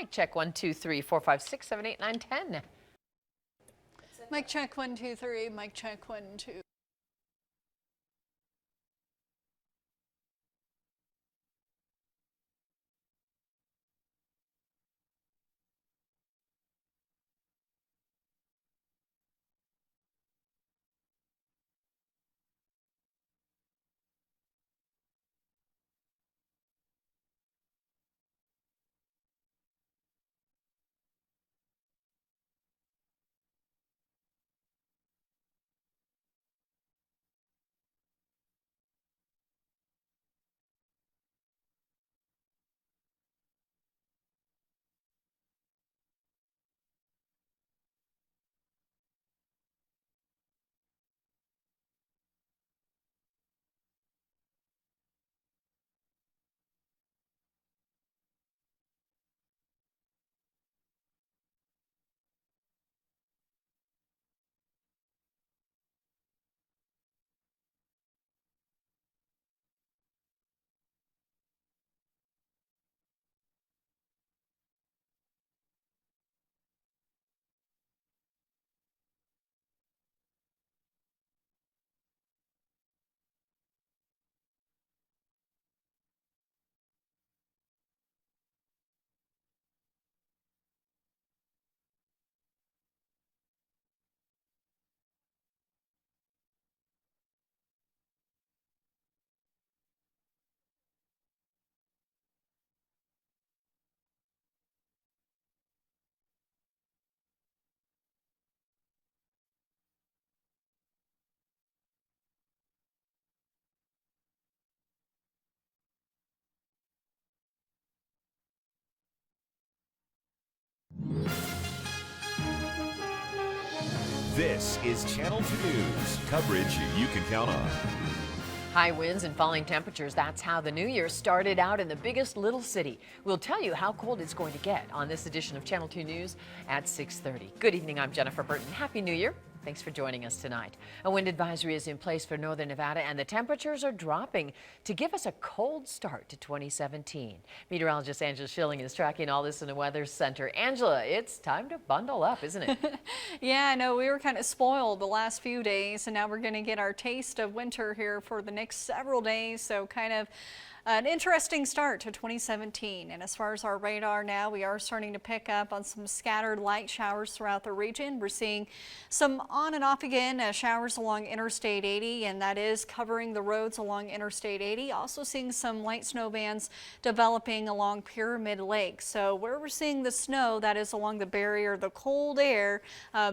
Mic check 1, 2, 3, 4, 5, 6, 7, 8, 9, 10. Mic check 1, 2, 3. Mic check 1, 2. This is Channel 2 News, coverage you can count on. High winds and falling temperatures, that's how the new year started out in the biggest little city. We'll tell you how cold it's going to get on this edition of Channel 2 News at 6:30. Good evening, I'm Jennifer Burton. Happy New Year. Thanks for joining us tonight. A wind advisory is in place for northern Nevada, and the temperatures are dropping to give us a cold start to 2017. Meteorologist Angela Schilling is tracking all this in the Weather Center. Angela, it's time to bundle up, isn't it? Yeah, I know we were kind of spoiled the last few days, and now we're going to get our taste of winter here for the next several days. So kind of an interesting start to 2017. And as far as our radar now, we are starting to pick up on some scattered light showers throughout the region. We're seeing some on and off again showers along Interstate 80, and that is covering the roads along Interstate 80. Also seeing some light snow bands developing along Pyramid Lake. So where we're seeing the snow, that is along the barrier, the cold air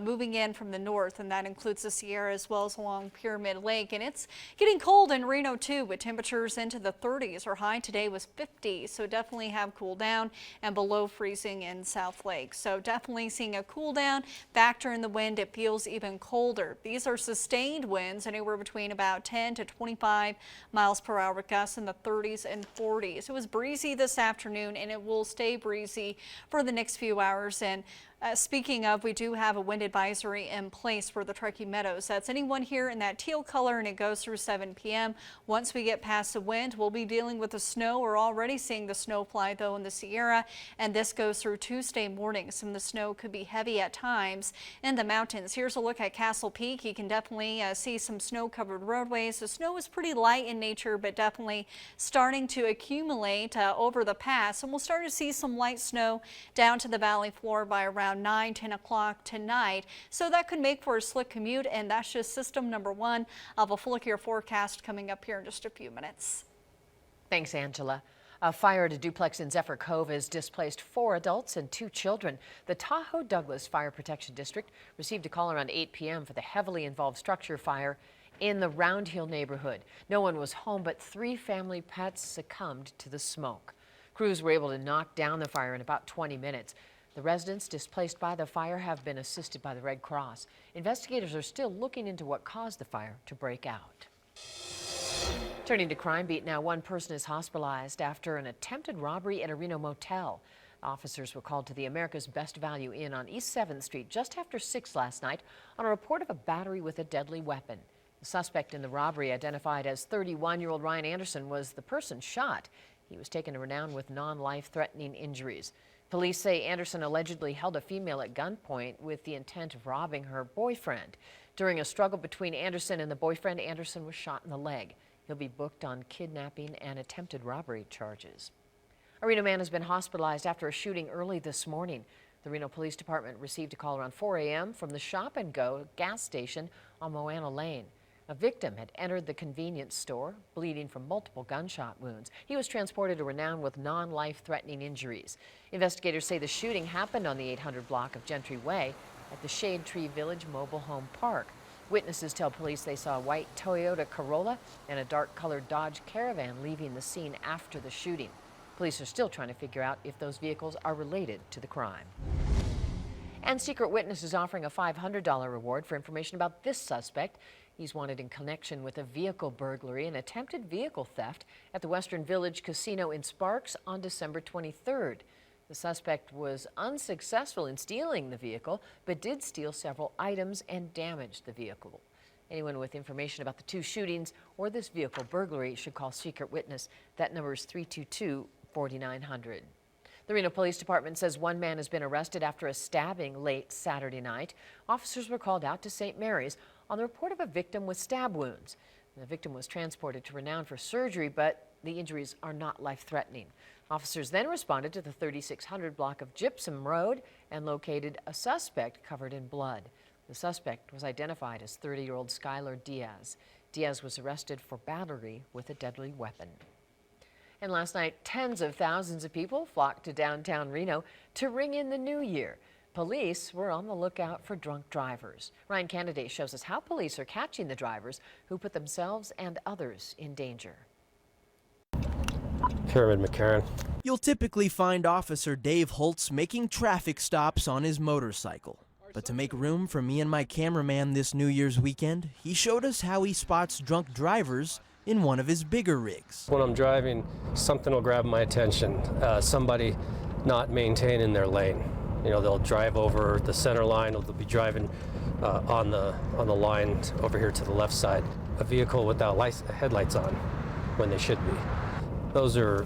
moving in from the north, and that includes the Sierra as well as along Pyramid Lake. And it's getting cold in Reno too, with temperatures into the 30s. Our high today was 50, so definitely have cooled down, and below freezing in South Lake. So definitely seeing a cool down. Factor in the wind, it feels even colder. These are sustained winds, anywhere between about 10 to 25 miles per hour, gusts in the 30s and 40s. It was breezy this afternoon, and it will stay breezy for the next few hours. And speaking of, we do have a wind advisory in place for the Truckee Meadows. That's anyone here in that teal color, and it goes through 7 p.m. Once we get past the wind, we'll be dealing with the snow. We're already seeing the snow fly, though, in the Sierra, and this goes through Tuesday morning. Some of the snow could be heavy at times in the mountains. Here's a look at Castle Peak. You can definitely see some snow-covered roadways. The snow is pretty light in nature, but definitely starting to accumulate over the pass, and we'll start to see some light snow down to the valley floor by around 9, 10 o'clock tonight. So that could make for a slick commute, and that's just system number one of a full look at your forecast coming up here in just a few minutes. Thanks, Angela. A fire at a duplex in Zephyr Cove has displaced 4 adults and 2 children. The Tahoe Douglas Fire Protection District received a call around 8 p.m. for the heavily involved structure fire in the Round Hill neighborhood. No one was home, but 3 family pets succumbed to the smoke. Crews were able to knock down the fire in about 20 minutes. The residents displaced by the fire have been assisted by the Red Cross. Investigators are still looking into what caused the fire to break out. Turning to Crime Beat now, one person is hospitalized after an attempted robbery at a Reno motel. Officers were called to the America's Best Value Inn on East 7th Street just after 6 last night on a report of a battery with a deadly weapon. The suspect in the robbery, identified as 31-year-old Ryan Anderson, was the person shot. He was taken to Renown with non-life-threatening injuries. Police say Anderson allegedly held a female at gunpoint with the intent of robbing her boyfriend. During a struggle between Anderson and the boyfriend, Anderson was shot in the leg. He'll be booked on kidnapping and attempted robbery charges. A Reno man has been hospitalized after a shooting early this morning. The Reno Police Department received a call around 4 a.m. from the Shop and Go gas station on Moana Lane. A victim had entered the convenience store, bleeding from multiple gunshot wounds. He was transported to Renown with non-life-threatening injuries. Investigators say the shooting happened on the 800 block of Gentry Way at the Shade Tree Village Mobile Home Park. Witnesses tell police they saw a white Toyota Corolla and a dark-colored Dodge Caravan leaving the scene after the shooting. Police are still trying to figure out if those vehicles are related to the crime. And Secret Witness is offering a $500 reward for information about this suspect. He's wanted in connection with a vehicle burglary and attempted vehicle theft at the Western Village Casino in Sparks on December 23rd. The suspect was unsuccessful in stealing the vehicle, but did steal several items and damage the vehicle. Anyone with information about the two shootings or this vehicle burglary should call Secret Witness. That number is 322-4900. The Reno Police Department says one man has been arrested after a stabbing late Saturday night. Officers were called out to St. Mary's on the report of a victim with stab wounds. The victim was transported to Renown for surgery, but the injuries are not life-threatening. Officers then responded to the 3600 block of Gypsum Road and located a suspect covered in blood. The suspect was identified as 30-year-old Skylar Diaz. Diaz was arrested for battery with a deadly weapon. And last night, tens of thousands of people flocked to downtown Reno to ring in the new year. Police were on the lookout for drunk drivers. Ryan Candidate shows us how police are catching the drivers who put themselves and others in danger. Pyramid McCarran. You'll typically find Officer Dave Holtz making traffic stops on his motorcycle. But to make room for me and my cameraman this New Year's weekend, he showed us how he spots drunk drivers in one of his bigger rigs. When I'm driving, something will grab my attention. Somebody not maintaining their lane. You know, they'll drive over the center line, or they'll be driving on the line over here to the left side. A vehicle without headlights on when they should be. Those are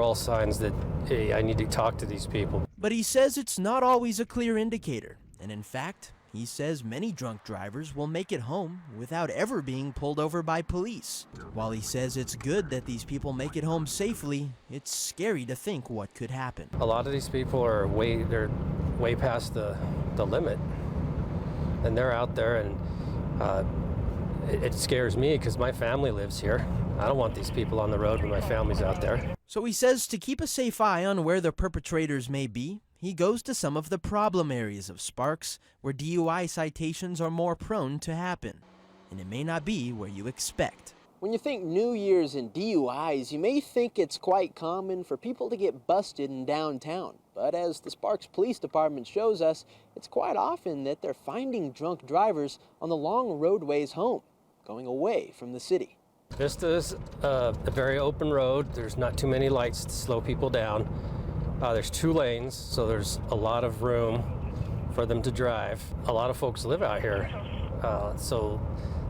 all signs that, hey, I need to talk to these people. But he says it's not always a clear indicator. And in fact, he says many drunk drivers will make it home without ever being pulled over by police. While he says it's good that these people make it home safely, it's scary to think what could happen. A lot of these people are way past the limit, and they're out there, and it scares me because my family lives here. I don't want these people on the road when my family's out there. So he says to keep a safe eye on where the perpetrators may be, he goes to some of the problem areas of Sparks where DUI citations are more prone to happen. And it may not be where you expect. When you think New Year's and DUIs, you may think it's quite common for people to get busted in downtown. But as the Sparks Police Department shows us, it's quite often that they're finding drunk drivers on the long roadways home, going away from the city. Vista's a very open road. There's not too many lights to slow people down. There's 2 lanes, so there's a lot of room for them to drive. A lot of folks live out here, so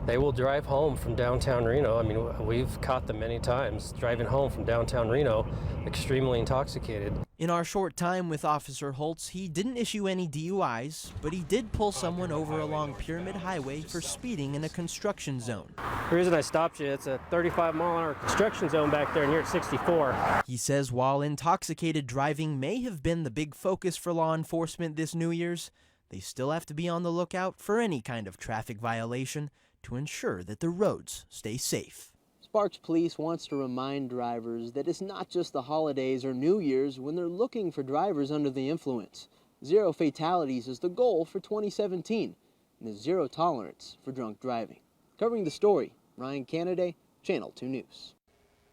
they will drive home from downtown Reno. I mean, we've caught them many times driving home from downtown Reno, extremely intoxicated. In our short time with Officer Holtz, he didn't issue any DUIs, but he did pull someone over along Pyramid Highway for speeding in a construction zone. The reason I stopped you, it's a 35-mile-an-hour construction zone back there, and you're at 64. He says while intoxicated driving may have been the big focus for law enforcement this New Year's, they still have to be on the lookout for any kind of traffic violation to ensure that the roads stay safe. Sparks Police wants to remind drivers that it's not just the holidays or New Year's when they're looking for drivers under the influence. 0 fatalities is the goal for 2017, and there's 0 tolerance for drunk driving. Covering the story, Ryan Canaday, Channel 2 News.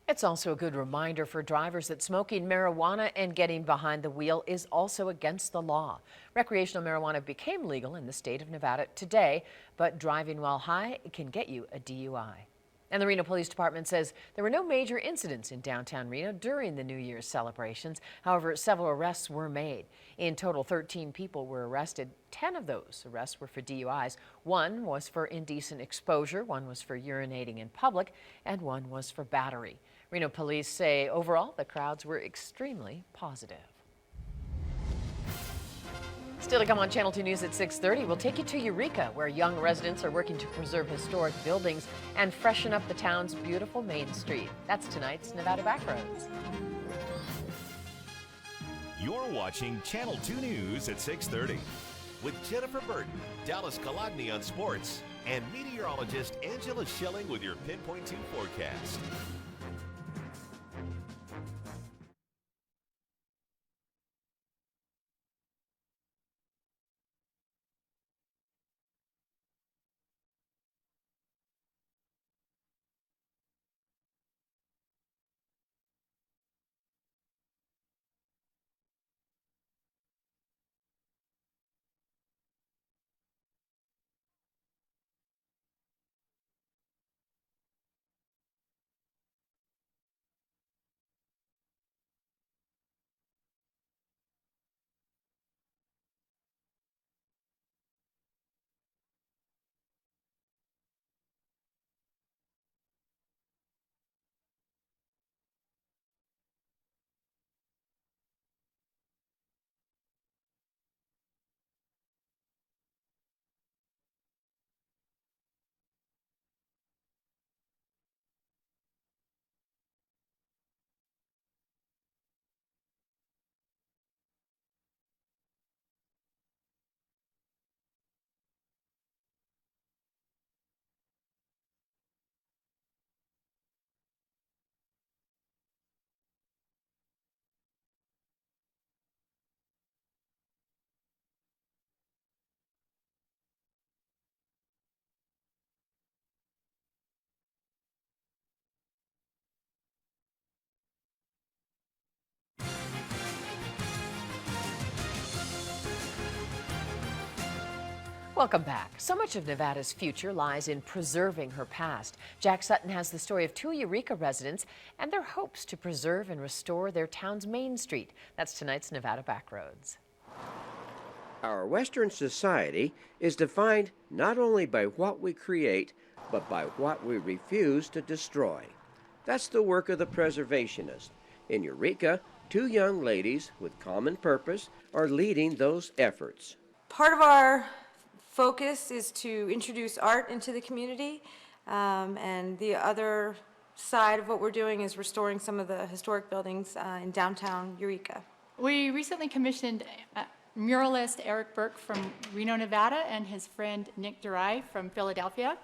It's also a good reminder for drivers that smoking marijuana and getting behind the wheel is also against the law. Recreational marijuana became legal in the state of Nevada today, but driving while high can get you a DUI. And the Reno Police Department says there were no major incidents in downtown Reno during the New Year's celebrations. However, several arrests were made. In total, 13 people were arrested. 10 of those arrests were for DUIs. 1 was for indecent exposure, 1 was for urinating in public, and 1 was for battery. Reno police say overall the crowds were extremely positive. Still to come on Channel 2 News at 6:30, we'll take you to Eureka, where young residents are working to preserve historic buildings and freshen up the town's beautiful Main Street. That's tonight's Nevada Backroads. You're watching Channel 2 News at 6:30 with Jennifer Burton, Dallas Kalogny on sports, and meteorologist Angela Schilling with your Pinpoint 2 forecast. Welcome back. So much of Nevada's future lies in preserving her past. Jack Sutton has the story of two Eureka residents and their hopes to preserve and restore their town's Main Street. That's tonight's Nevada Backroads. Our Western society is defined not only by what we create, but by what we refuse to destroy. That's the work of the preservationist. In Eureka, two young ladies with common purpose are leading those efforts. Part of our focus is to introduce art into the community, and the other side of what we're doing is restoring some of the historic buildings in downtown Eureka. We recently commissioned muralist Eric Burke from Reno, Nevada, and his friend Nick Durai from Philadelphia.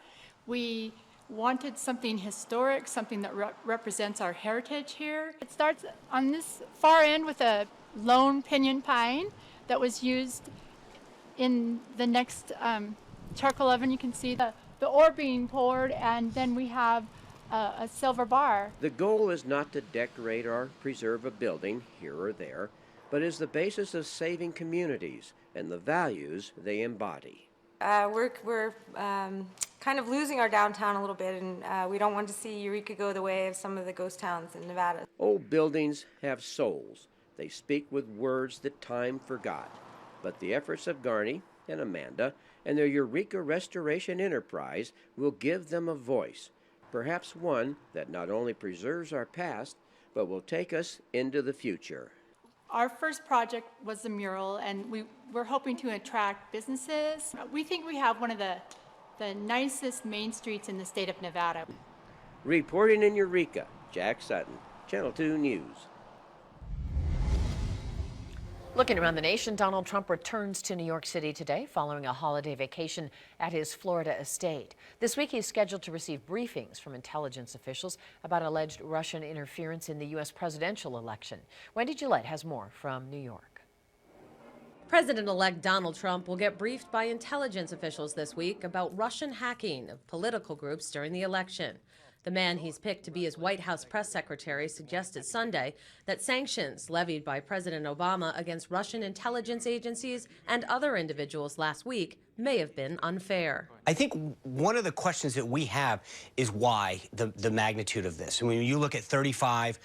We wanted something historic, something that represents our heritage here. It starts on this far end with a lone pinyon pine that was used in the next charcoal oven. You can see the ore being poured, and then we have a silver bar. The goal is not to decorate or preserve a building here or there, but is the basis of saving communities and the values they embody. We're kind of losing our downtown a little bit, and we don't want to see Eureka go the way of some of the ghost towns in Nevada. Old buildings have souls. They speak with words that time forgot. But the efforts of Garney and Amanda and their Eureka Restoration Enterprise will give them a voice, perhaps one that not only preserves our past, but will take us into the future. Our first project was the mural, and we're hoping to attract businesses. We think we have one of the nicest main streets in the state of Nevada. Reporting in Eureka, Jack Sutton, Channel 2 News. Looking around the nation, Donald Trump returns to New York City today following a holiday vacation at his Florida estate. This week he's scheduled to receive briefings from intelligence officials about alleged Russian interference in the U.S. presidential election. Wendy Gillette has more from New York. President-elect Donald Trump will get briefed by intelligence officials this week about Russian hacking of political groups during the election. The man he's picked to be his White House press secretary suggested Sunday that sanctions levied by President Obama against Russian intelligence agencies and other individuals last week may have been unfair. I think one of the questions that we have is why the magnitude of this. When you look at 35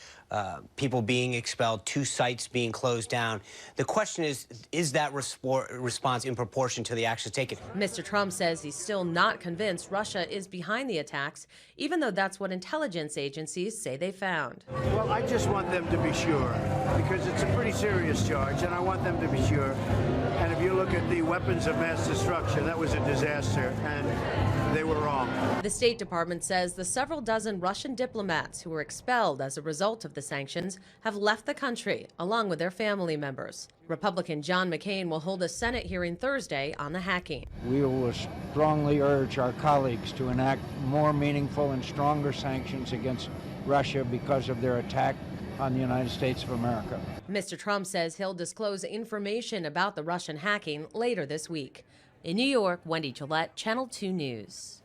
people being expelled, 2 sites being closed down, the question is that response in proportion to the actions taken? Mr. Trump says he's still not convinced Russia is behind the attacks, even though that's what intelligence agencies say they found. Well, I just want them to be sure, because it's a pretty serious charge, and I want them to be sure. And if you look at the weapons of mass destruction, that was a disaster, and they were wrong. The State Department says the several dozen Russian diplomats who were expelled as a result of the sanctions have left the country, along with their family members. Republican John McCain will hold a Senate hearing Thursday on the hacking. We will strongly urge our colleagues to enact more meaningful and stronger sanctions against Russia because of their attack on the United States of America. Mr. Trump says he'll disclose information about the Russian hacking later this week. In New York, Wendy Gillette, Channel 2 News.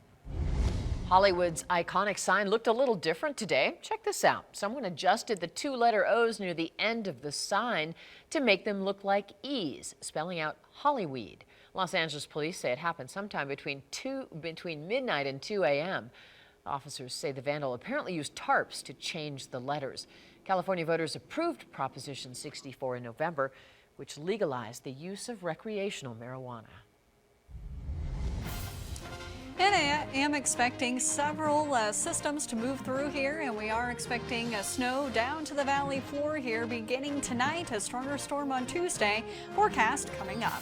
Hollywood's iconic sign looked a little different today. Check this out. Someone adjusted the 2-letter O's near the end of the sign to make them look like E's, spelling out Hollyweed. Los Angeles police say it happened sometime between midnight and 2 a.m. Officers say the vandal apparently used tarps to change the letters. California voters approved Proposition 64 in November, which legalized the use of recreational marijuana. And I am expecting several systems to move through here, and we are expecting snow down to the valley floor here beginning tonight. A stronger storm on Tuesday. Forecast coming up.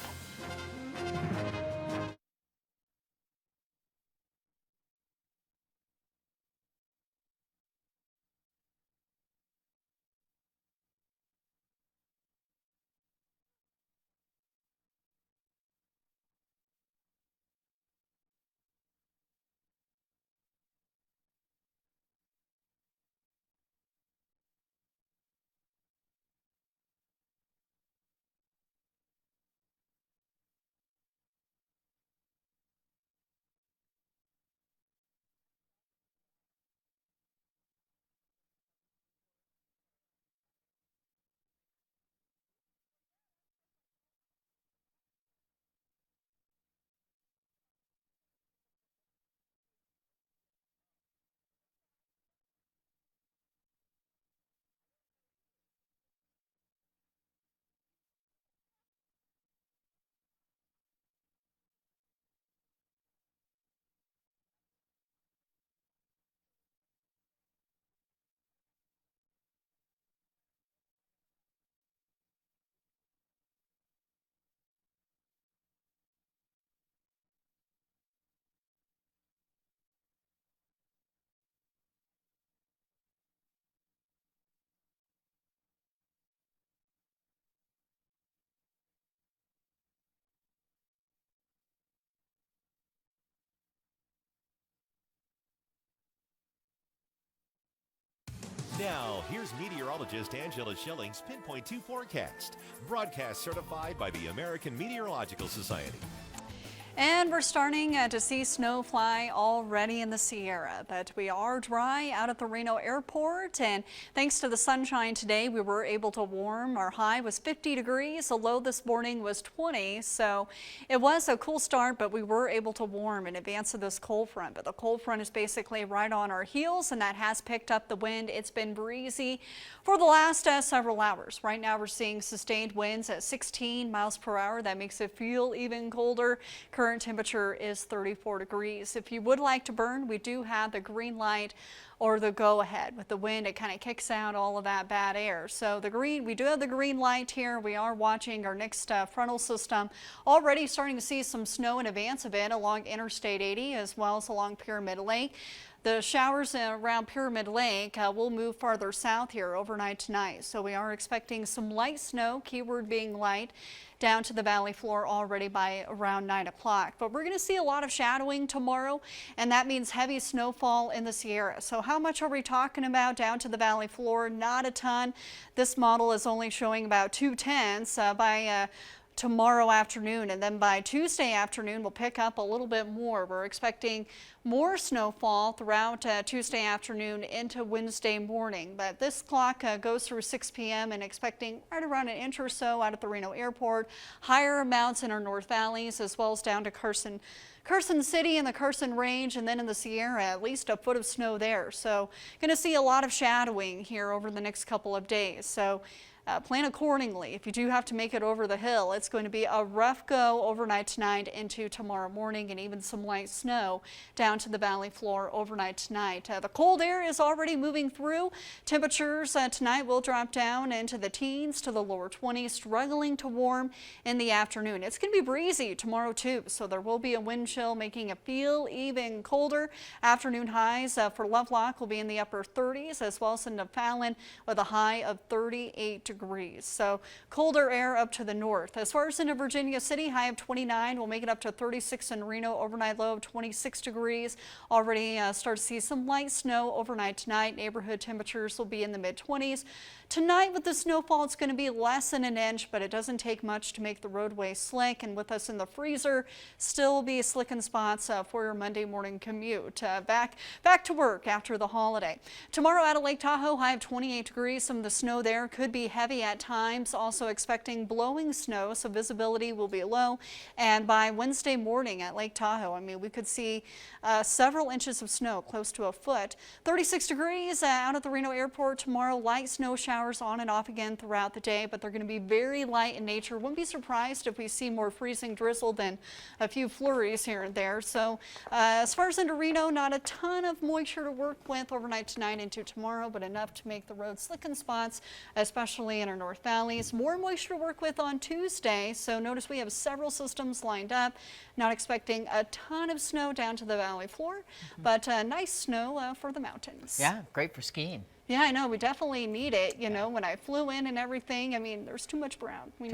Now, here's meteorologist Angela Schilling's Pinpoint 2 forecast, broadcast certified by the American Meteorological Society. And we're starting to see snow fly already in the Sierra, but we are dry out at the Reno airport, and thanks to the sunshine today, we were able to warm. Our high was 50 degrees, the low this morning was 20, so it was a cool start, but we were able to warm in advance of this cold front. But the cold front is basically right on our heels, and that has picked up the wind. It's been breezy for the last several hours. Right now we're seeing sustained winds at 16 miles per hour. That makes it feel even colder. Current temperature is 34 degrees. If you would like to burn, we do have the green light or the go ahead. With the wind, it kind of kicks out all of that bad air. So we do have the green light here. We are watching our next frontal system. Already starting to see some snow in advance of it along Interstate 80 as well as along Pyramid Lake. The showers around Pyramid Lake will move farther south here overnight tonight. So we are expecting some light snow, keyword being light, down to the valley floor already by around 9 o'clock. But we're going to see a lot of shadowing tomorrow, and that means heavy snowfall in the Sierra. So how much are we talking about down to the valley floor? Not a ton. This model is only showing about 0.2 by tomorrow afternoon, and then by Tuesday afternoon we'll pick up a little bit more. We're expecting more snowfall throughout Tuesday afternoon into Wednesday morning, but this clock goes through 6 p.m. and expecting right around an inch or so out at the Reno airport, higher amounts in our north valleys as well as down to Carson City and the Carson Range, and then in the Sierra, at least a foot of snow there. So going to see a lot of shadowing here over the next couple of days. So plan accordingly. If you do have to make it over the hill, it's going to be a rough go overnight tonight into tomorrow morning, and even some light snow down to the valley floor overnight tonight. The cold air is already moving through. Temperatures tonight will drop down into the teens to the lower 20s, struggling to warm in the afternoon. It's going to be breezy tomorrow too, so there will be a wind chill making it feel even colder. Afternoon highs for Lovelock will be in the upper 30s, as well as into Fallon with a high of 38 degrees. So colder air up to the north. As far as into Virginia City, high of 29. We'll make it up to 36 in Reno, overnight low of 26 degrees. Already start to see some light snow overnight tonight. Neighborhood temperatures will be in the mid-20s. Tonight with the snowfall, it's going to be less than an inch, but it doesn't take much to make the roadway slick. And with us in the freezer, still be slicking spots for your Monday morning commute. Back to work after the holiday. Tomorrow out of Lake Tahoe, high of 28 degrees. Some of the snow there could be heavy at times. Also expecting blowing snow, so visibility will be low. And by Wednesday morning at Lake Tahoe, I mean, we could see several inches of snow, close to a foot. 36 degrees out at the Reno airport tomorrow. Light snow showers on and off again throughout the day, but they're going to be very light in nature. Wouldn't be surprised if we see more freezing drizzle than a few flurries here and there. So as far as into Reno, not a ton of moisture to work with overnight tonight into tomorrow, but enough to make the road slick in spots, especially in our north valleys. More moisture to work with on Tuesday, so notice we have several systems lined up. Not expecting a ton of snow down to the valley floor, but nice snow for the mountains. Yeah, great for skiing. Yeah, I know. We definitely need it. You know, when I flew in and everything, I mean, there's too much brown. We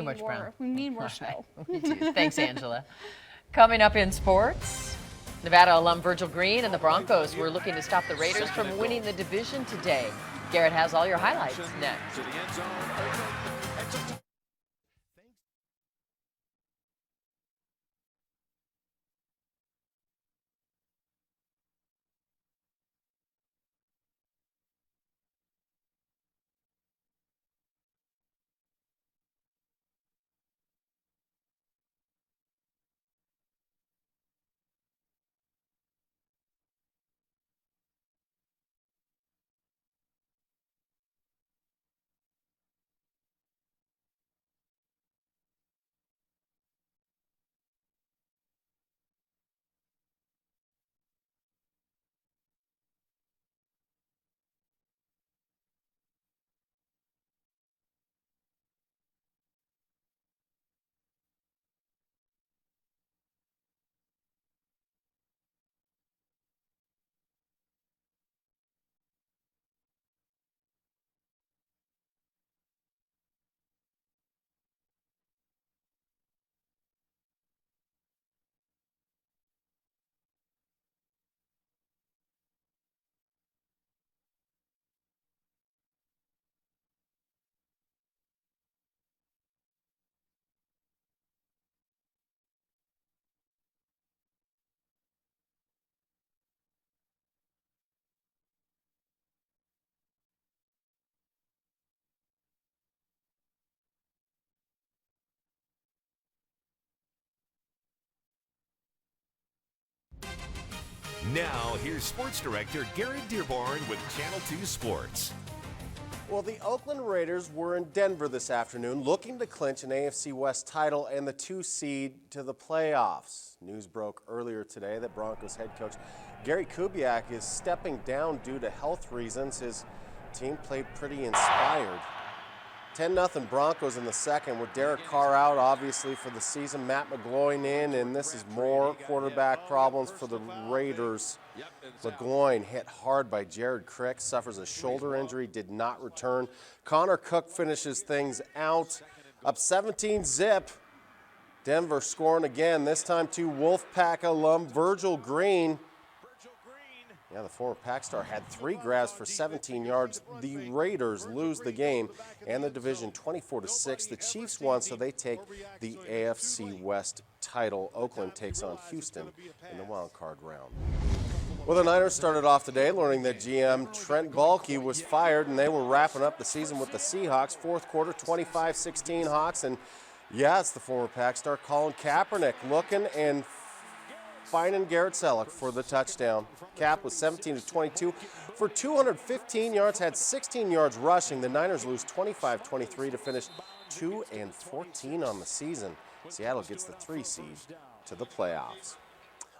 need more snow. We do. Thanks, Angela. Coming up in sports, Nevada alum Virgil Green and the Broncos were looking to stop the Raiders from winning the division today. Garrett has all your highlights next. Now, here's Sports Director Gary Dearborn with Channel 2 Sports. Well, the Oakland Raiders were in Denver this afternoon looking to clinch an AFC West title and the 2 seed to the playoffs. News broke earlier today that Broncos head coach Gary Kubiak is stepping down due to health reasons. His team played pretty inspired. 10-0 Broncos in the second with Derek Carr out, obviously, for the season. Matt McGloin in, and this is more quarterback problems for the Raiders. McGloin hit hard by Jared Crick, suffers a shoulder injury, did not return. Connor Cook finishes things out, up 17-zip. Denver scoring again, this time to Wolfpack alum Virgil Green. Yeah, the former Pac star had 3 grabs for 17 yards. The Raiders lose the game and the division 24-6. The Chiefs won, so they take the AFC West title. Oakland takes on Houston in the wild card round. Well, the Niners started off the day learning that GM Trent Baalke was fired, and they were wrapping up the season with the Seahawks. Fourth quarter, 25-16 Hawks, and yeah, it's the former Pac star Colin Kaepernick looking and finding Garrett Selleck for the touchdown. Cap was 17-22 for 215 yards, had 16 yards rushing. The Niners lose 25-23 to finish 2-14 on the season. Seattle gets the 3 seed to the playoffs.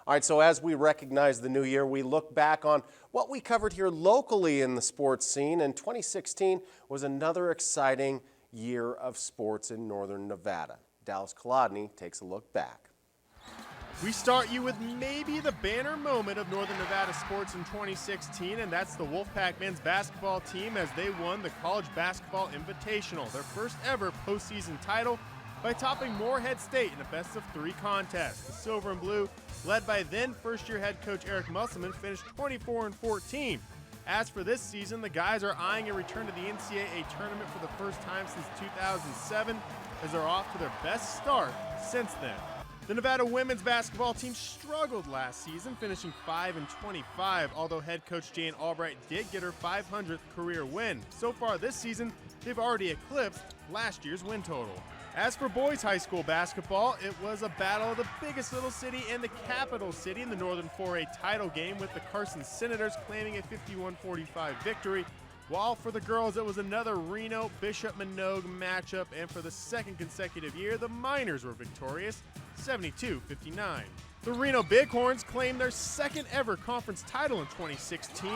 All right, so as we recognize the new year, we look back on what we covered here locally in the sports scene, and 2016 was another exciting year of sports in northern Nevada. Dallas Kolodny takes a look back. We start you with maybe the banner moment of Northern Nevada sports in 2016, and that's the Wolfpack men's basketball team as they won the College Basketball Invitational, their first ever postseason title, by topping Moorhead State in a best-of-3 contest. The Silver and Blue, led by then first-year head coach Eric Musselman, finished 24-14. As for this season, the guys are eyeing a return to the NCAA tournament for the first time since 2007, as they're off to their best start since then. The Nevada women's basketball team struggled last season, finishing 5-25, although head coach Jane Albright did get her 500th career win. So far this season, they've already eclipsed last year's win total. As for boys high school basketball, it was a battle of the biggest little city and the capital city in the Northern 4A title game, with the Carson Senators claiming a 51-45 victory, while for the girls it was another Reno-Bishop Minogue matchup, and for the second consecutive year, the Miners were victorious, 72-59. The Reno Bighorns claimed their second ever conference title in 2016.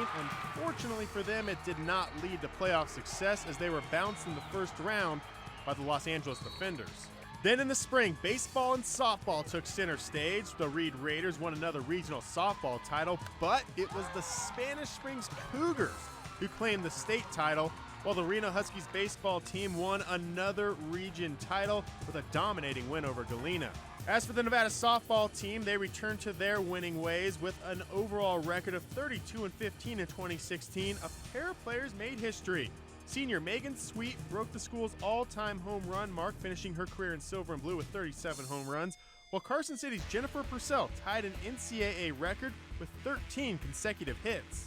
Unfortunately for them, it did not lead to playoff success as they were bounced in the first round by the Los Angeles Defenders. Then in the spring, baseball and softball took center stage. The Reed Raiders won another regional softball title, but it was the Spanish Springs Cougars who claimed the state title, while the Reno Huskies baseball team won another region title with a dominating win over Galena. As for the Nevada softball team, they returned to their winning ways with an overall record of 32-15 in 2016. A pair of players made history. Senior Megan Sweet broke the school's all-time home run mark, finishing her career in Silver and Blue with 37 home runs, while Carson City's Jennifer Purcell tied an NCAA record with 13 consecutive hits.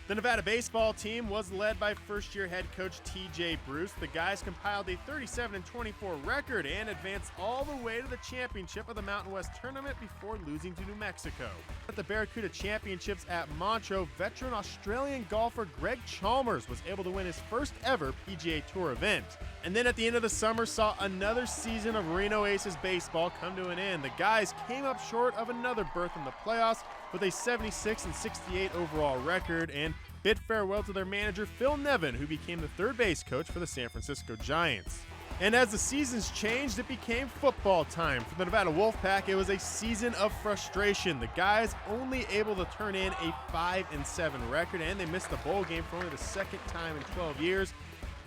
The Nevada baseball team was led by first-year head coach TJ Bruce. The guys compiled a 37-24 record and advanced all the way to the championship of the Mountain West Tournament before losing to New Mexico. At the Barracuda Championships at Montreux, veteran Australian golfer Greg Chalmers was able to win his first ever PGA Tour event. And then at the end of the summer saw another season of Reno Aces baseball come to an end. The guys came up short of another berth in the playoffs with a 76-68 overall record, and bid farewell to their manager Phil Nevin, who became the third base coach for the San Francisco Giants. And as the seasons changed, it became football time. For the Nevada Wolfpack, it was a season of frustration. The guys only able to turn in a 5-7 record, and they missed the bowl game for only the second time in 12 years.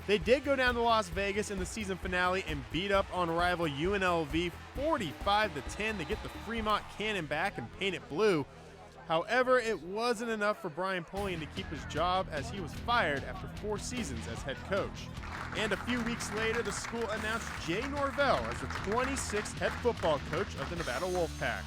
They did go down to Las Vegas in the season finale and beat up on rival UNLV 45-10 to get the Fremont Cannon back and paint it blue. However, it wasn't enough for Brian Polian to keep his job, as he was fired after 4 seasons as head coach. And a few weeks later, the school announced Jay Norvell as the 26th head football coach of the Nevada Wolfpack.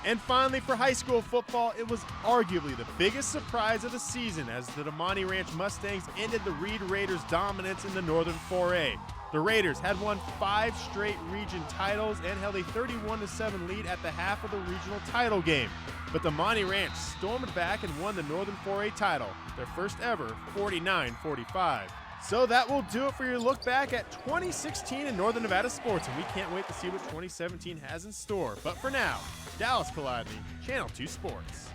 And finally, for high school football, it was arguably the biggest surprise of the season as the DeMonte Ranch Mustangs ended the Reed Raiders' dominance in the Northern 4A. The Raiders had won 5 straight region titles and held a 31-7 lead at the half of the regional title game. But the Monte Ranch stormed back and won the Northern 4A title, their first ever, 49-45. So that will do it for your look back at 2016 in Northern Nevada sports, and we can't wait to see what 2017 has in store. But for now, Dallas Kolodny, Channel 2 Sports.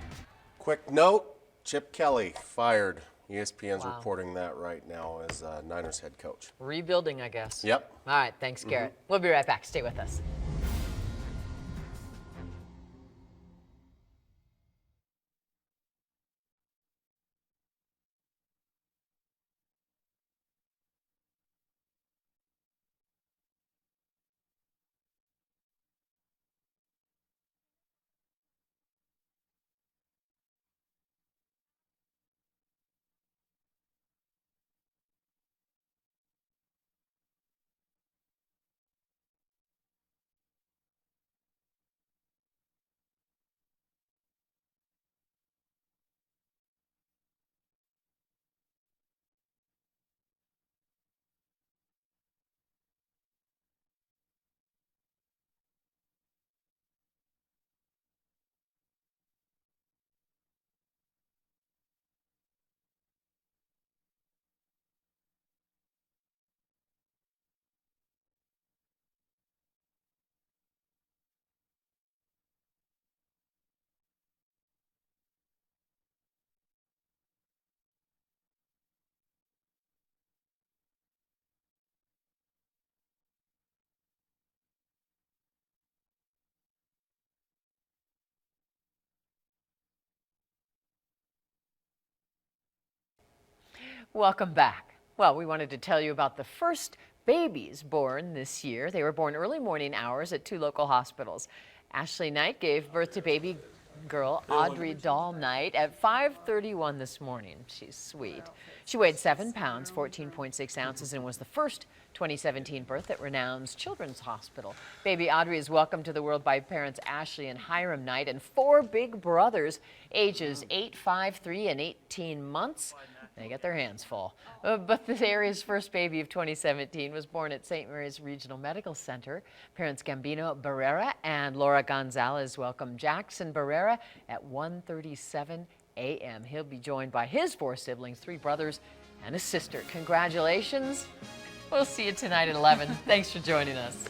Quick note, Chip Kelly fired. ESPN's reporting that right now as Niners head coach. Rebuilding, I guess. Yep. All right, thanks, Garrett. We'll be right back. Stay with us. Welcome back. Well, we wanted to tell you about the first babies born this year. They were born early morning hours at 2 local hospitals. Ashley Knight gave birth to baby girl Audrey Dahl Knight at 5:31 this morning. She's sweet. She weighed 7 pounds, 14.6 ounces, and was the first 2017 birth at Renown's Children's Hospital. Baby Audrey is welcomed to the world by parents Ashley and Hiram Knight and 4 big brothers, ages 8, 5, 3, and 18 months. They get their hands full. But the area's first baby of 2017 was born at St. Mary's Regional Medical Center. Parents Gambino Barrera and Laura Gonzalez welcome Jackson Barrera at 1:37 a.m. He'll be joined by his 4 siblings, 3 brothers and a sister. Congratulations. We'll see you tonight at 11. Thanks for joining us.